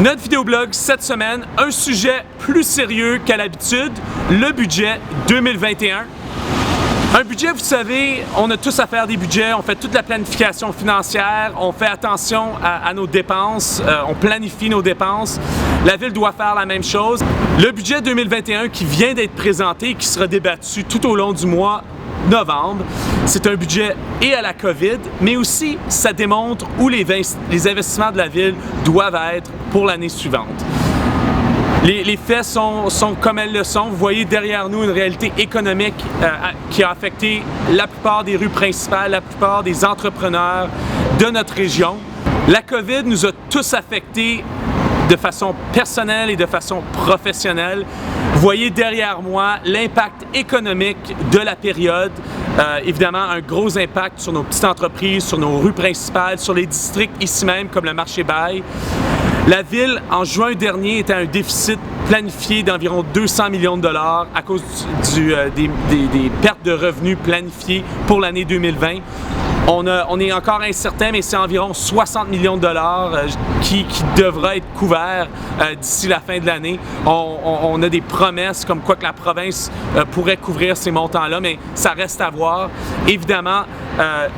Notre vidéoblog cette semaine, un sujet plus sérieux qu'à l'habitude, le budget 2021. Un budget, vous savez, on a tous à faire des budgets, on fait toute la planification financière, on fait attention à nos dépenses, on planifie nos dépenses. La Ville doit faire la même chose. Le budget 2021 qui vient d'être présenté et qui sera débattu tout au long du mois novembre, c'est un budget et à la COVID, mais aussi ça démontre où les investissements de la Ville doivent être pour l'année suivante. Les faits sont comme elles le sont. Vous voyez derrière nous une réalité économique qui a affecté la plupart des rues principales, la plupart des entrepreneurs de notre région. La COVID nous a tous affectés de façon personnelle et de façon professionnelle. Vous voyez derrière moi l'impact économique de la période. Évidemment, un gros impact sur nos petites entreprises, sur nos rues principales, sur les districts ici même comme le marché Bail. La Ville, en juin dernier, était à un déficit planifié d'environ 200 millions de dollars à cause des pertes de revenus planifiées pour l'année 2020. On est encore incertain, mais c'est environ 60 millions de dollars qui devra être couvert d'ici la fin de l'année. On a des promesses comme quoi que la province pourrait couvrir ces montants-là, mais ça reste à voir. Évidemment,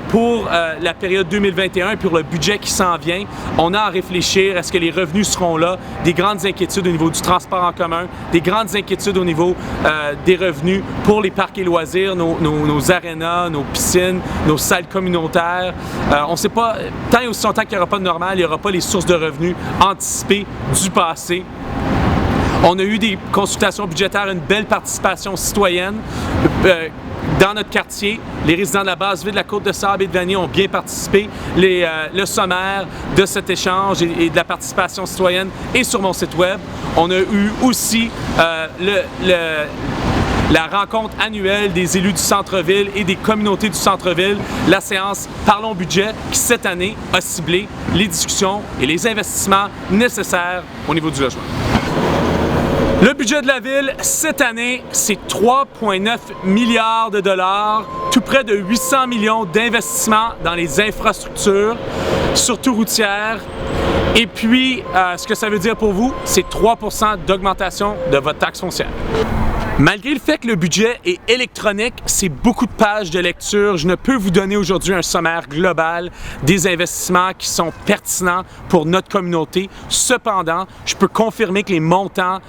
pour la période 2021 et pour le budget qui s'en vient, on a à réfléchir, est-ce que les revenus seront là, des grandes inquiétudes au niveau du transport en commun, des grandes inquiétudes au niveau des revenus pour les parcs et loisirs, nos arénas, nos piscines, nos salles communautaires. On ne sait pas, tant et aussi longtemps qu'il n'y aura pas de normal, il n'y aura pas les sources de revenus anticipées du passé. On a eu des consultations budgétaires, une belle participation citoyenne. Dans notre quartier, les résidents de la Basse-Ville, de la Côte-de-Sable et de Vanier ont bien participé. Le sommaire de cet échange et de la participation citoyenne est sur mon site web. On a eu aussi la rencontre annuelle des élus du centre-ville et des communautés du centre-ville, la séance Parlons budget, qui cette année a ciblé les discussions et les investissements nécessaires au niveau du logement. Le budget de la Ville, cette année, c'est 3,9 milliards de dollars, tout près de 800 millions d'investissements dans les infrastructures, surtout routières. Et puis, ce que ça veut dire pour vous, c'est 3 % d'augmentation de votre taxe foncière. Malgré le fait que le budget est électronique, c'est beaucoup de pages de lecture. Je ne peux vous donner aujourd'hui un sommaire global des investissements qui sont pertinents pour notre communauté. Cependant, je peux confirmer que les montants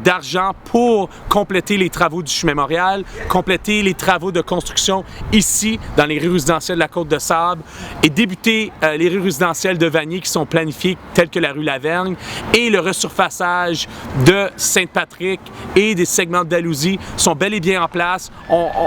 d'argent pour compléter les travaux du chemin Montréal, compléter les travaux de construction ici dans les rues résidentielles de la Côte-de-Sable et débuter les rues résidentielles de Vanier qui sont planifiées telles que la rue Lavergne et le resurfaçage de Sainte-Patrick et des segments d'Alousie sont bel et bien en place.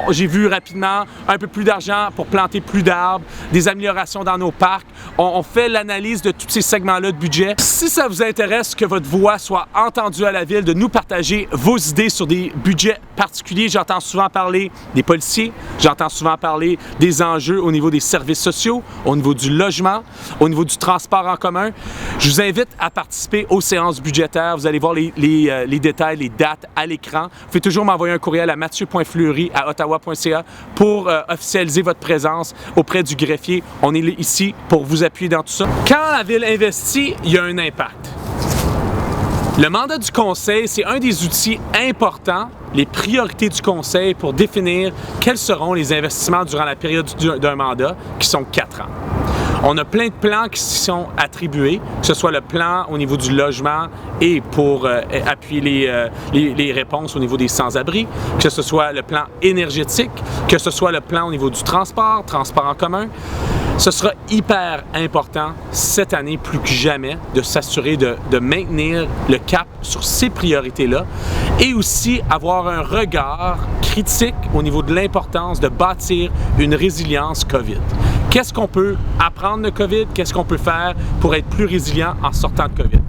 J'ai vu rapidement un peu plus d'argent pour planter plus d'arbres, des améliorations dans nos parcs. On fait l'analyse de tous ces segments-là de budget. Si ça vous intéresse que votre voix soit entendue à la Ville, de nous partager vos idées sur des budgets particuliers, j'entends souvent parler des policiers, j'entends souvent parler des enjeux au niveau des services sociaux, au niveau du logement, au niveau du transport en commun. Je vous invite à participer aux séances budgétaires. Vous allez voir les détails, les dates à l'écran. Vous pouvez toujours m'envoyer un courriel à mathieu.fleury@ottawa.ca pour officialiser votre présence auprès du greffier. On est ici pour vous appuyer dans tout ça. Quand la Ville investit, il y a un impact. Le mandat du Conseil, c'est un des outils importants, les priorités du Conseil pour définir quels seront les investissements durant la période d'un mandat, qui sont 4 ans. On a plein de plans qui sont attribués, que ce soit le plan au niveau du logement et pour appuyer les réponses au niveau des sans-abri, que ce soit le plan énergétique, que ce soit le plan au niveau du transport en commun. Ce sera hyper important cette année plus que jamais de s'assurer de maintenir le cap sur ces priorités-là et aussi avoir un regard critique au niveau de l'importance de bâtir une résilience COVID. Qu'est-ce qu'on peut apprendre de COVID? Qu'est-ce qu'on peut faire pour être plus résilient en sortant de COVID?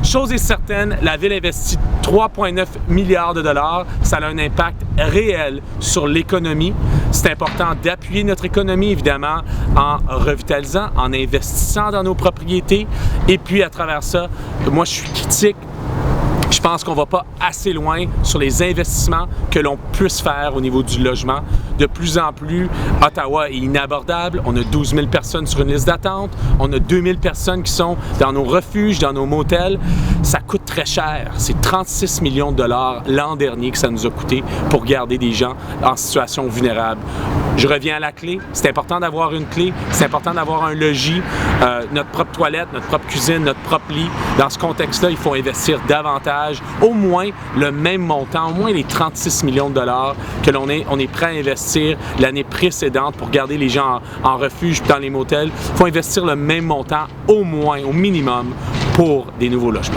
Chose est certaine, la Ville investit 3,9 milliards de dollars. Ça a un impact réel sur l'économie. C'est important d'appuyer notre économie, évidemment, en revitalisant, en investissant dans nos propriétés. Et puis, à travers ça, moi, je suis critique Je pense qu'on ne va pas assez loin sur les investissements que l'on puisse faire au niveau du logement. De plus en plus, Ottawa est inabordable. On a 12 000 personnes sur une liste d'attente. On a 2 000 personnes qui sont dans nos refuges, dans nos motels. Ça coûte très cher. C'est 36 millions de dollars l'an dernier que ça nous a coûté pour garder des gens en situation vulnérable. Je reviens à la clé. C'est important d'avoir une clé. C'est important d'avoir un logis, notre propre toilette, notre propre cuisine, notre propre lit. Dans ce contexte-là, il faut investir davantage, au moins le même montant, au moins les 36 millions de dollars que l'on est prêt à investir l'année précédente pour garder les gens en refuge dans les motels. Il faut investir le même montant, au moins, au minimum, pour des nouveaux logements.